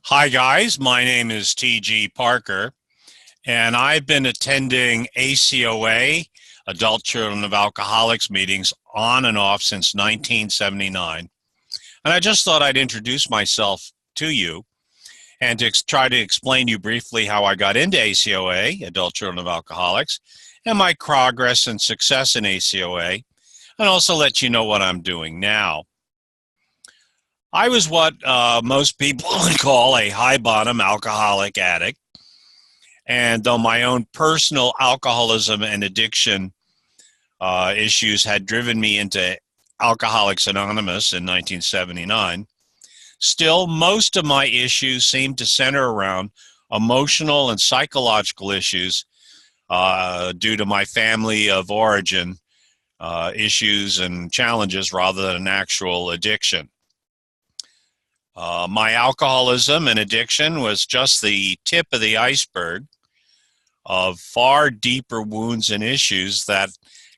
Hi guys, my name is T.G. Parker, and I've been attending ACoA, Adult Children of Alcoholics meetings on and off since 1979. And I just thought I'd introduce myself to you and to try to explain to you briefly how I got into ACoA, Adult Children of Alcoholics, and my progress and success in ACoA, and also let you know what I'm doing now. I was what most people would call a high-bottom alcoholic addict. And though my own personal alcoholism and addiction issues had driven me into Alcoholics Anonymous in 1979, still most of my issues seemed to center around emotional and psychological issues due to my family of origin issues and challenges rather than an actual addiction. My alcoholism and addiction was just the tip of the iceberg of far deeper wounds and issues that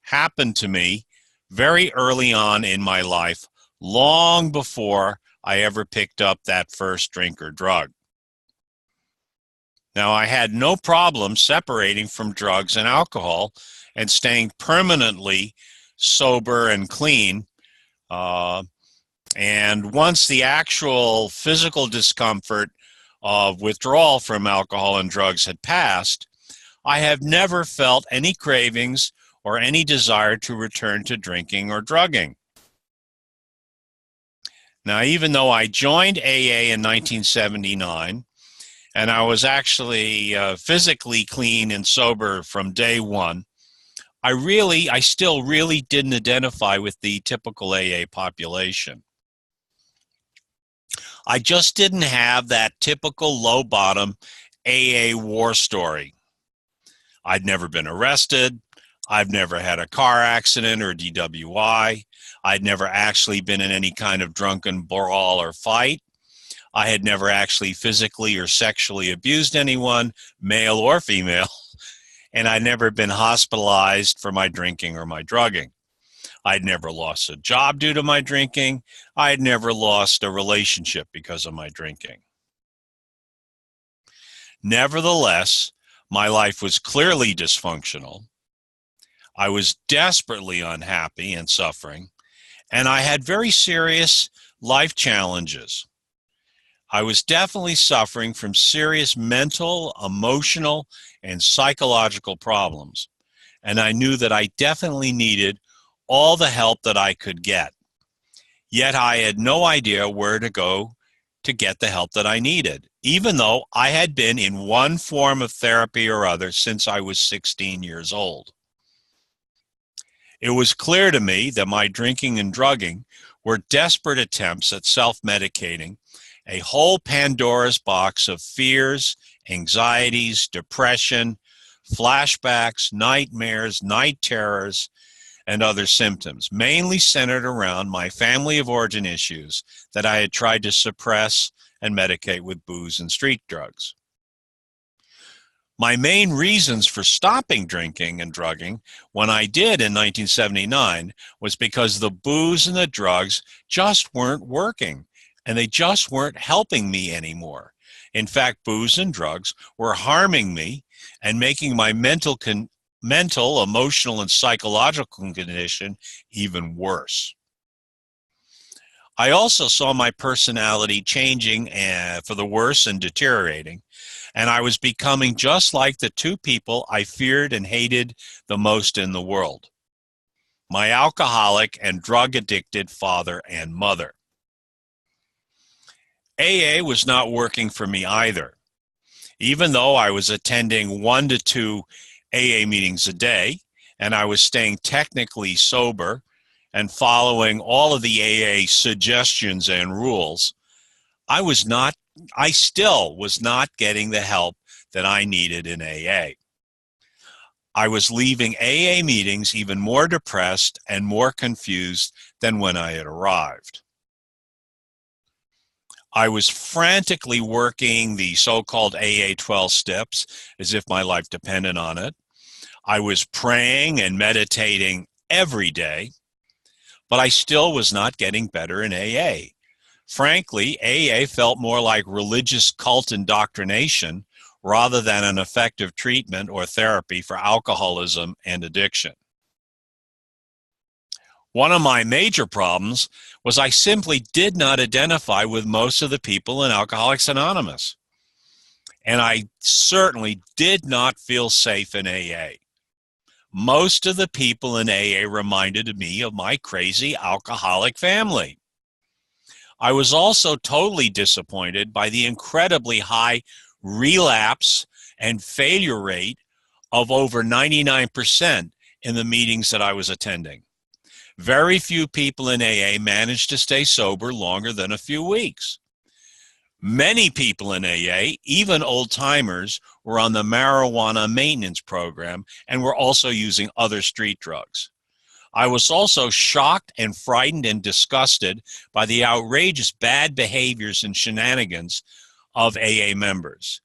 happened to me very early on in my life, long before I ever picked up that first drink or drug. Now, I had no problem separating from drugs and alcohol and staying permanently sober and clean. And once the actual physical discomfort of withdrawal from alcohol and drugs had passed, I have never felt any cravings or any desire to return to drinking or drugging. Now, even though I joined AA in 1979, and I was actually physically clean and sober from day one, I still really didn't identify with the typical AA population. I just didn't have that typical low-bottom AA war story. I'd never been arrested. I've never had a car accident or DWI. I'd never actually been in any kind of drunken brawl or fight. I had never actually physically or sexually abused anyone, male or female, and I'd never been hospitalized for my drinking or my drugging. I'd never lost a job due to my drinking. I'd never lost a relationship because of my drinking. Nevertheless, my life was clearly dysfunctional. I was desperately unhappy and suffering, and I had very serious life challenges. I was definitely suffering from serious mental, emotional, and psychological problems, and I knew that I definitely needed all the help that I could get. Yet I had no idea where to go to get the help that I needed, even though I had been in one form of therapy or other since I was 16 years old. It was clear to me that my drinking and drugging were desperate attempts at self-medicating a whole Pandora's box of fears, anxieties, depression, flashbacks, nightmares, night terrors, and other symptoms, mainly centered around my family of origin issues that I had tried to suppress and medicate with booze and street drugs. My main reasons for stopping drinking and drugging when I did in 1979 was because the booze and the drugs just weren't working, and they just weren't helping me anymore. In fact, booze and drugs were harming me and making my mental, emotional, and psychological condition even worse. I also saw my personality changing for the worse and deteriorating, and I was becoming just like the two people I feared and hated the most in the world: my alcoholic and drug-addicted father and mother. AA was not working for me either. Even though I was attending 1 to 2 AA meetings a day, and I was staying technically sober and following all of the AA suggestions and rules, I still was not getting the help that I needed in AA. I was leaving AA meetings even more depressed and more confused than when I had arrived. I was frantically working the so-called AA 12 steps as if my life depended on it. I was praying and meditating every day, but I still was not getting better in AA. Frankly, AA felt more like religious cult indoctrination rather than an effective treatment or therapy for alcoholism and addiction. One of my major problems was I simply did not identify with most of the people in Alcoholics Anonymous. And I certainly did not feel safe in AA. Most of the people in AA reminded me of my crazy alcoholic family. I was also totally disappointed by the incredibly high relapse and failure rate of over 99% in the meetings that I was attending. Very few people in AA managed to stay sober longer than a few weeks. Many people in AA, even old-timers, were on the marijuana maintenance program and were also using other street drugs. I was also shocked and frightened and disgusted by the outrageous bad behaviors and shenanigans of AA members.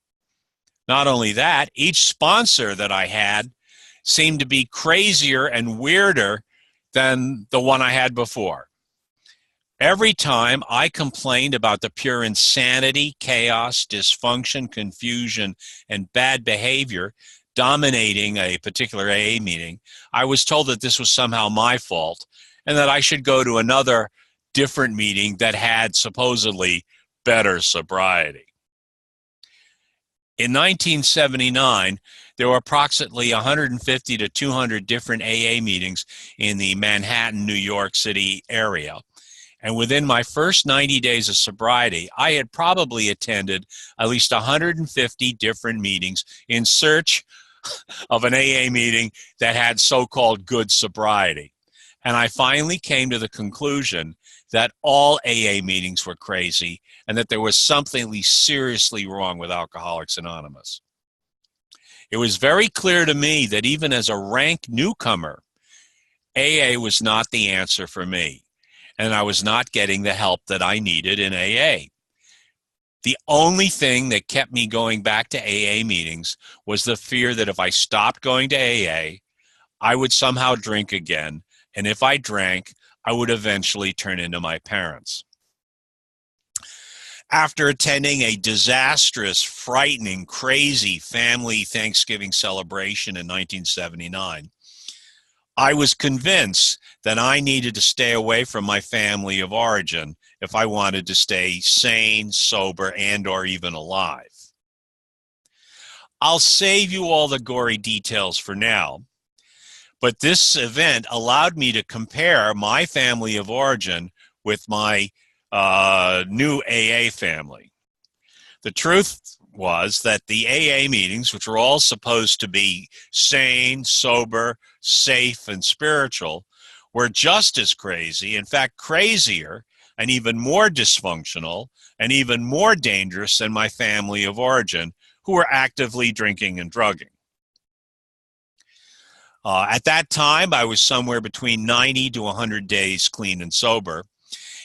Not only that, each sponsor that I had seemed to be crazier and weirder than the one I had before. Every time I complained about the pure insanity, chaos, dysfunction, confusion, and bad behavior dominating a particular AA meeting, I was told that this was somehow my fault and that I should go to another different meeting that had supposedly better sobriety. In 1979, there were approximately 150 to 200 different AA meetings in the Manhattan, New York City area. And within my first 90 days of sobriety, I had probably attended at least 150 different meetings in search of an AA meeting that had so-called good sobriety. And I finally came to the conclusion that all AA meetings were crazy and that there was something seriously wrong with Alcoholics Anonymous. It was very clear to me that even as a rank newcomer, AA was not the answer for me, and I was not getting the help that I needed in AA. The only thing that kept me going back to AA meetings was the fear that if I stopped going to AA, I would somehow drink again, and if I drank, I would eventually turn into my parents. After attending a disastrous, frightening, crazy family Thanksgiving celebration in 1979, I was convinced that I needed to stay away from my family of origin if I wanted to stay sane, sober, and or even alive. I'll save you all the gory details for now, but this event allowed me to compare my family of origin with my new AA family. The truth was that the AA meetings, which were all supposed to be sane, sober, safe, and spiritual, were just as crazy, in fact, crazier, and even more dysfunctional, and even more dangerous than my family of origin, who were actively drinking and drugging. At that time, I was somewhere between 90 to 100 days clean and sober.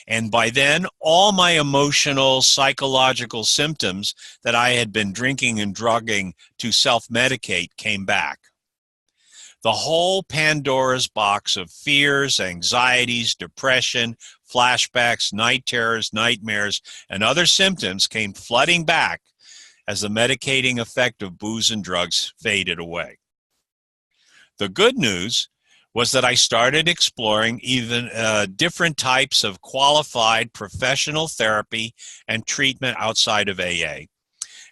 And by then, all my emotional, psychological symptoms that I had been drinking and drugging to self-medicate came back. The whole Pandora's box of fears, anxieties, depression, flashbacks, night terrors, nightmares, and other symptoms came flooding back as the medicating effect of booze and drugs faded away. The good news was that I started exploring even different types of qualified professional therapy and treatment outside of AA,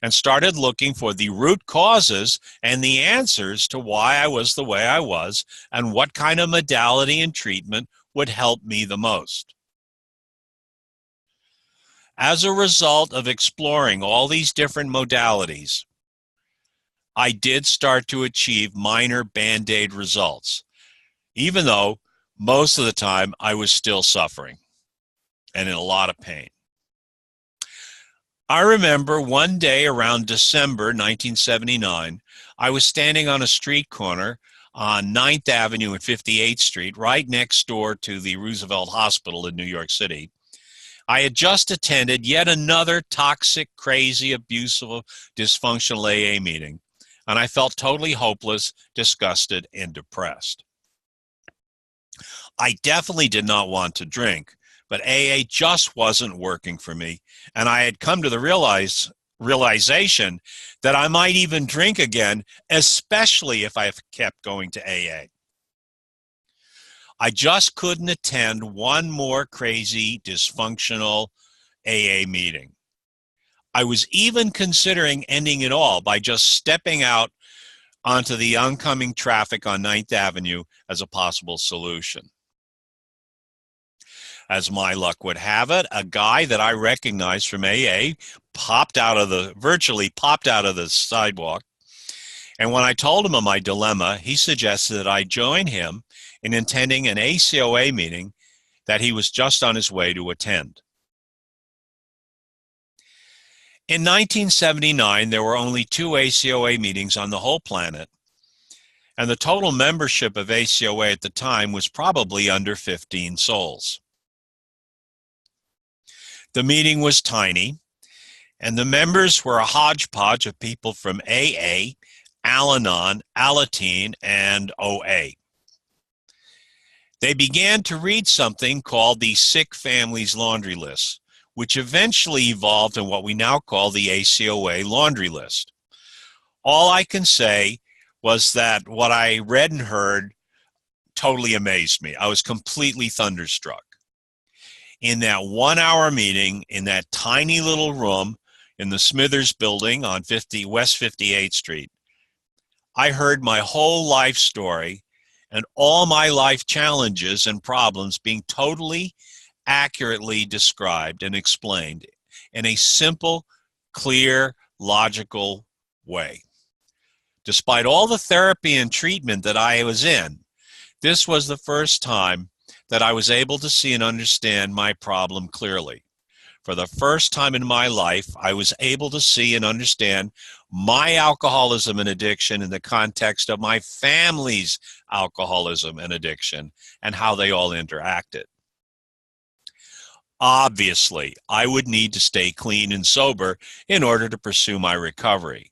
and started looking for the root causes and the answers to why I was the way I was and what kind of modality and treatment would help me the most. As a result of exploring all these different modalities, I did start to achieve minor Band-Aid results, even though most of the time I was still suffering and in a lot of pain. I remember one day around December 1979, I was standing on a street corner on 9th Avenue and 58th Street, right next door to the Roosevelt Hospital in New York City. I had just attended yet another toxic, crazy, abusive, dysfunctional AA meeting, and I felt totally hopeless, disgusted, and depressed. I definitely did not want to drink, but AA just wasn't working for me, and I had come to the realization that I might even drink again, especially if I kept going to AA. I just couldn't attend one more crazy, dysfunctional AA meeting. I was even considering ending it all by just stepping out onto the oncoming traffic on 9th Avenue as a possible solution. As my luck would have it, a guy that I recognized from AA virtually popped out of the sidewalk. And when I told him of my dilemma, he suggested that I join him in attending an ACoA meeting that he was just on his way to attend. In 1979, there were only 2 ACoA meetings on the whole planet, and the total membership of ACoA at the time was probably under 15 souls. The meeting was tiny, and the members were a hodgepodge of people from AA, Al-Anon, Alateen, and OA. They began to read something called the Sick Families Laundry List, which eventually evolved in what we now call the ACoA Laundry List. All I can say was that what I read and heard totally amazed me. I was completely thunderstruck. In that 1-hour meeting, in that tiny little room in the Smithers building on West 58th Street, I heard my whole life story and all my life challenges and problems being totally accurately described and explained in a simple, clear, logical way. Despite all the therapy and treatment that I was in, this was the first time that I was able to see and understand my problem clearly. For the first time in my life, I was able to see and understand my alcoholism and addiction in the context of my family's alcoholism and addiction and how they all interacted. Obviously, I would need to stay clean and sober in order to pursue my recovery.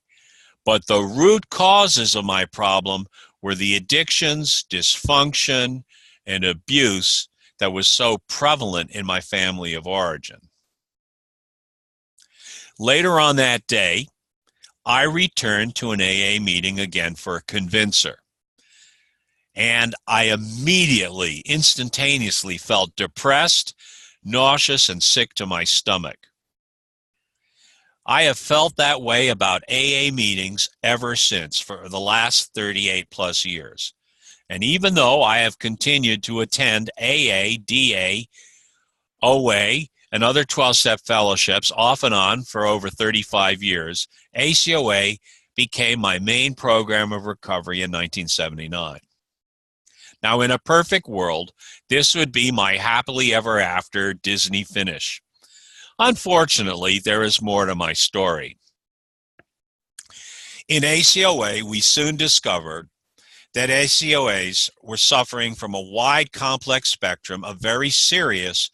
But the root causes of my problem were the addictions, dysfunction, and abuse that was so prevalent in my family of origin. Later on that day, I returned to an AA meeting again for a convincer. And I immediately, instantaneously felt depressed, nauseous, and sick to my stomach. I have felt that way about AA meetings ever since for the last 38 plus years. And even though I have continued to attend AA, DA, OA, and other 12-step fellowships off and on for over 35 years, ACoA became my main program of recovery in 1979. Now, in a perfect world, this would be my happily ever after Disney finish. Unfortunately, there is more to my story. In ACoA, we soon discovered that ACoAs were suffering from a wide, complex spectrum of very serious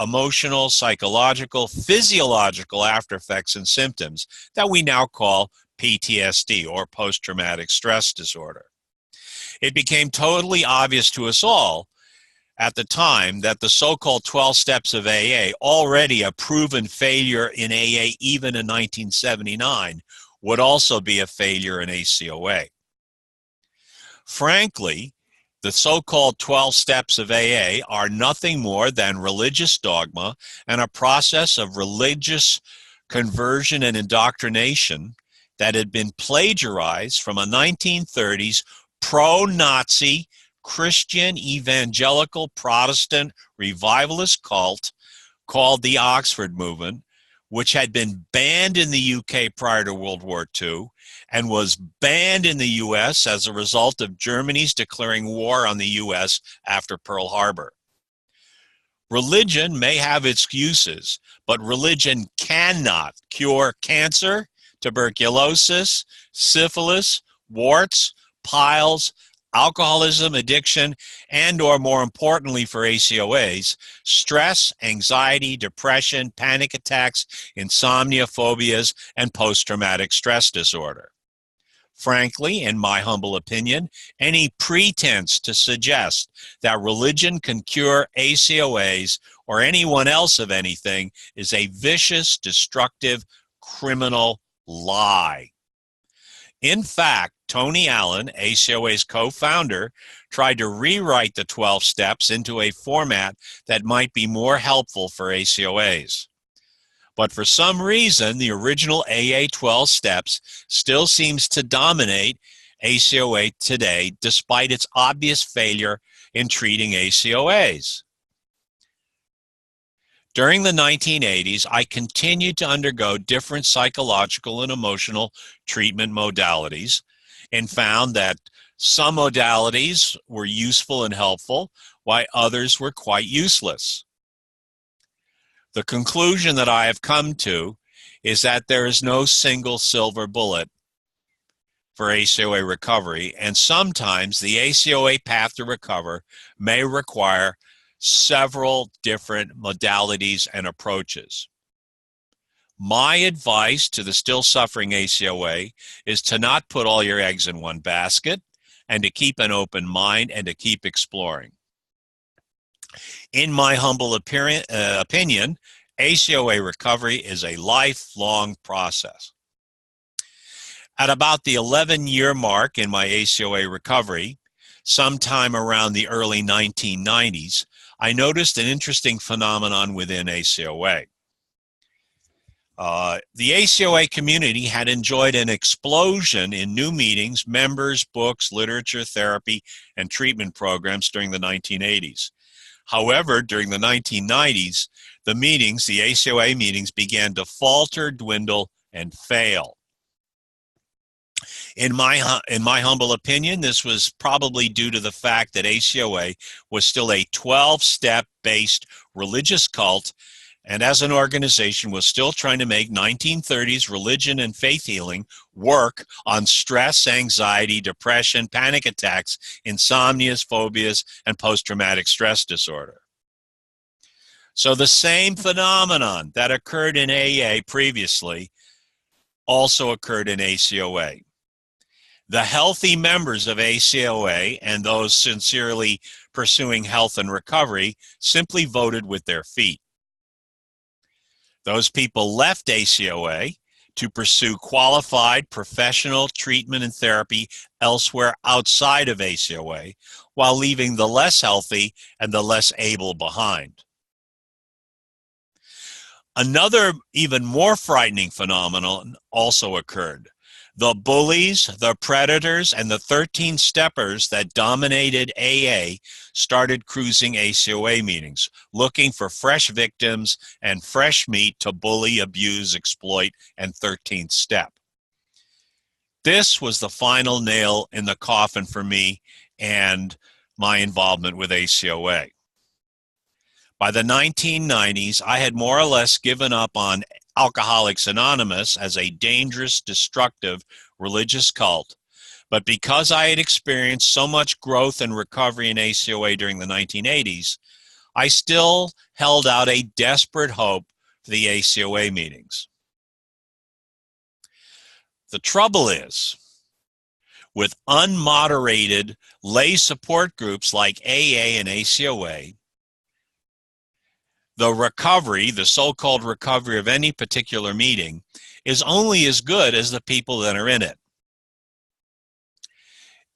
emotional, psychological, physiological after effects and symptoms that we now call PTSD, or post-traumatic stress disorder. It became totally obvious to us all at the time that the so-called 12 steps of AA, already a proven failure in AA even in 1979, would also be a failure in ACoA. Frankly, the so-called 12 steps of AA are nothing more than religious dogma and a process of religious conversion and indoctrination that had been plagiarized from a 1930s pro-Nazi Christian evangelical Protestant revivalist cult called the Oxford Movement, which had been banned in the UK prior to World War II and was banned in the US as a result of Germany's declaring war on the US after Pearl Harbor. Religion may have its uses, but religion cannot cure cancer, tuberculosis, syphilis, warts, piles, alcoholism, addiction, and or more importantly for ACoAs, stress, anxiety, depression, panic attacks, insomnia, phobias, and post-traumatic stress disorder. Frankly, in my humble opinion, any pretense to suggest that religion can cure ACoAs or anyone else of anything is a vicious, destructive, criminal lie. In fact, Tony Allen, ACoA's co-founder, tried to rewrite the 12 steps into a format that might be more helpful for ACoAs. But for some reason, the original AA 12 steps still seems to dominate ACoA today, despite its obvious failure in treating ACoAs. During the 1980s, I continued to undergo different psychological and emotional treatment modalities and found that some modalities were useful and helpful, while others were quite useless. The conclusion that I have come to is that there is no single silver bullet for ACoA recovery, and sometimes the ACoA path to recover may require several different modalities and approaches. My advice to the still suffering ACoA is to not put all your eggs in one basket and to keep an open mind and to keep exploring. In my humble opinion, ACoA recovery is a lifelong process. At about the 11-year mark in my ACoA recovery, sometime around the early 1990s, I noticed an interesting phenomenon within ACoA. The ACoA community had enjoyed an explosion in new meetings, members, books, literature, therapy, and treatment programs during the 1980s. However, during the 1990s, the ACoA meetings began to falter, dwindle, and fail. In my humble opinion, this was probably due to the fact that ACoA was still a 12-step based religious cult, and as an organization was still trying to make 1930s religion and faith healing work on stress, anxiety, depression, panic attacks, insomnias, phobias, and post-traumatic stress disorder. So the same phenomenon that occurred in AA previously also occurred in ACoA. The healthy members of ACoA and those sincerely pursuing health and recovery simply voted with their feet. Those people left ACoA to pursue qualified professional treatment and therapy elsewhere outside of ACoA, while leaving the less healthy and the less able behind. Another even more frightening phenomenon also occurred. The bullies, the predators, and the 13-steppers that dominated AA started cruising ACoA meetings, looking for fresh victims and fresh meat to bully, abuse, exploit, and 13th step. This was the final nail in the coffin for me and my involvement with ACoA. By the 1990s, I had more or less given up on Alcoholics Anonymous as a dangerous, destructive religious cult, but because I had experienced so much growth and recovery in ACoA during the 1980s, I still held out a desperate hope for the ACoA meetings. The trouble is, with unmoderated lay support groups like AA and ACoA, the recovery, the so-called recovery of any particular meeting, is only as good as the people that are in it.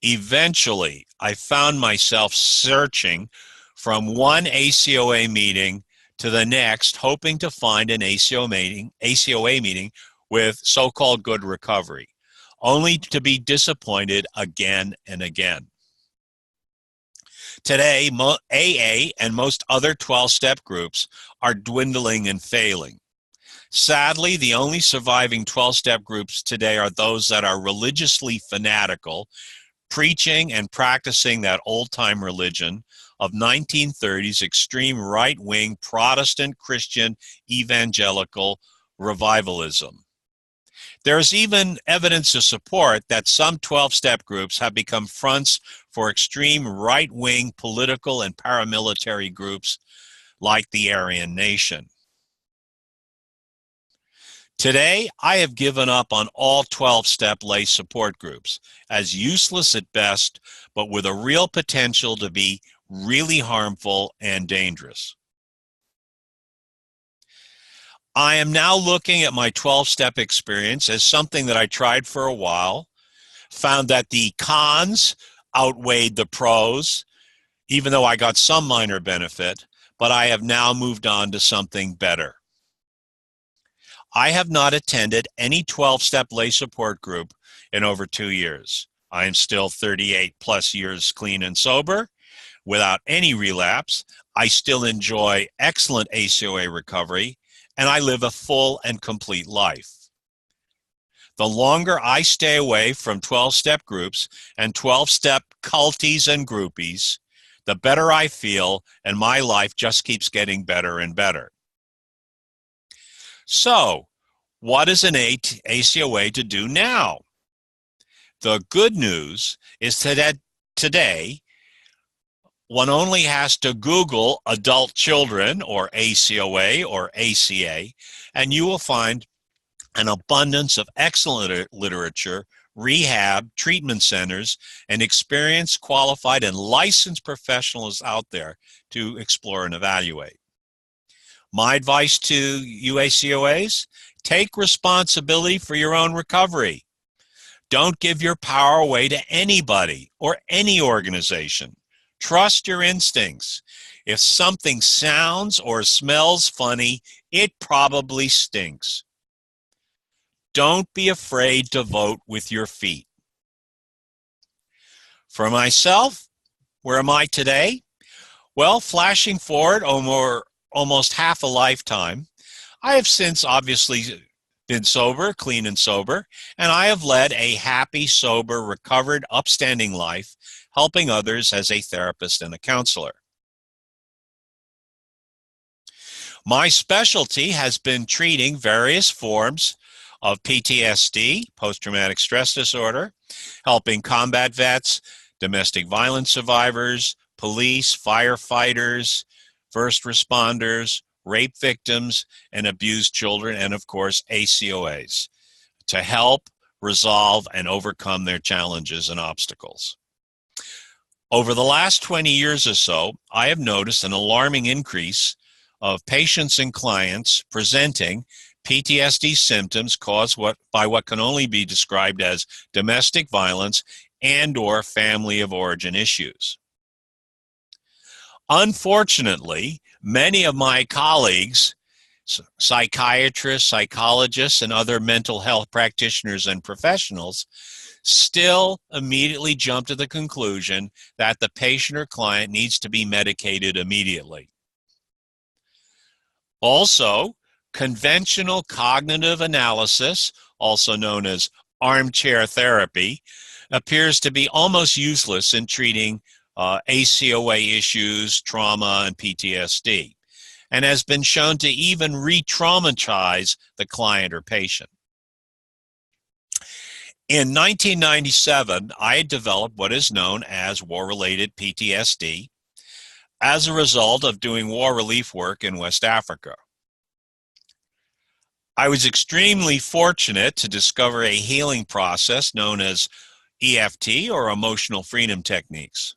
Eventually, I found myself searching from one ACoA meeting to the next, hoping to find an ACoA meeting with so-called good recovery, only to be disappointed again and again. Today, AA and most other 12-step groups are dwindling and failing. Sadly, the only surviving 12-step groups today are those that are religiously fanatical, preaching and practicing that old-time religion of 1930s extreme right-wing Protestant Christian evangelical revivalism. There is even evidence to support that some 12-step groups have become fronts for extreme right-wing political and paramilitary groups like the Aryan Nation. Today, I have given up on all 12-step lay support groups, as useless at best, but with a real potential to be really harmful and dangerous. I am now looking at my 12-step experience as something that I tried for a while, found that the cons outweighed the pros, even though I got some minor benefit, but I have now moved on to something better. I have not attended any 12-step lay support group in over 2 years. I am still 38 plus years clean and sober without any relapse. I still enjoy excellent ACoA recovery, and I live a full and complete life. The longer I stay away from 12-step groups and 12-step culties and groupies, the better I feel, and my life just keeps getting better and better. So, what is an ACoA to do now? The good news is that today, one only has to Google adult children or ACoA or ACA, and you will find an abundance of excellent literature, rehab, treatment centers, and experienced, qualified, and licensed professionals out there to explore and evaluate. My advice to you ACoAs, take responsibility for your own recovery. Don't give your power away to anybody or any organization. Trust your instincts. If something sounds or smells funny, it probably stinks. Don't be afraid to vote with your feet. For myself, where am I today? Well, flashing forward almost half a lifetime, I have since obviously been sober, clean and sober, and I have led a happy, sober, recovered, upstanding life, helping others as a therapist and a counselor. My specialty has been treating various forms of PTSD, post-traumatic stress disorder, helping combat vets, domestic violence survivors, police, firefighters, first responders, rape victims, and abused children, and of course, ACoAs, to help resolve and overcome their challenges and obstacles. Over the last 20 years or so, I have noticed an alarming increase of patients and clients presenting PTSD symptoms caused by what can only be described as domestic violence and/or family of origin issues. Unfortunately, many of my colleagues, psychiatrists, psychologists, and other mental health practitioners and professionals, still immediately jump to the conclusion that the patient or client needs to be medicated immediately. Also, conventional cognitive analysis, also known as armchair therapy, appears to be almost useless in treating ACoA issues, trauma, and PTSD, and has been shown to even re-traumatize the client or patient. In 1997, I had developed what is known as war-related PTSD as a result of doing war relief work in West Africa. I was extremely fortunate to discover a healing process known as EFT, or emotional freedom techniques.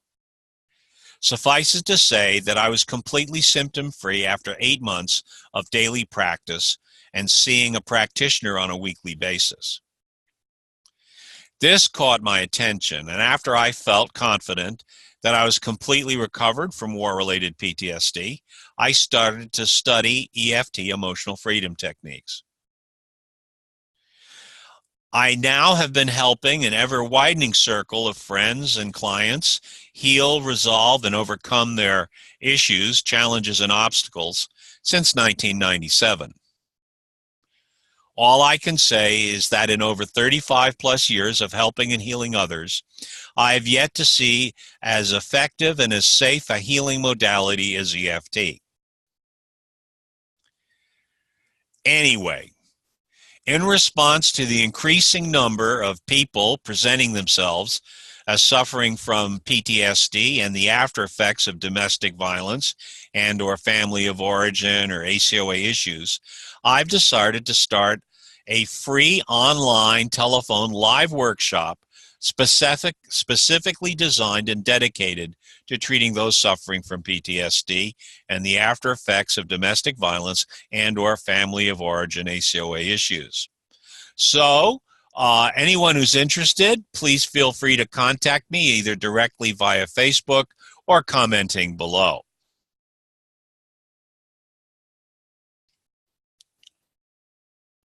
Suffice it to say that I was completely symptom-free after 8 months of daily practice and seeing a practitioner on a weekly basis. This caught my attention, and after I felt confident that I was completely recovered from war-related PTSD, I started to study EFT, emotional freedom techniques. I now have been helping an ever-widening circle of friends and clients heal, resolve, and overcome their issues, challenges, and obstacles since 1997. All I can say is that in over 35 plus years of helping and healing others, I have yet to see as effective and as safe a healing modality as EFT. Anyway, in response to the increasing number of people presenting themselves as suffering from PTSD and the after effects of domestic violence and/or family of origin or ACoA issues, I've decided to start a free online telephone live workshop specifically designed and dedicated to treating those suffering from PTSD and the after effects of domestic violence and/or family of origin ACoA issues. So, anyone who's interested, please feel free to contact me either directly via Facebook or commenting below.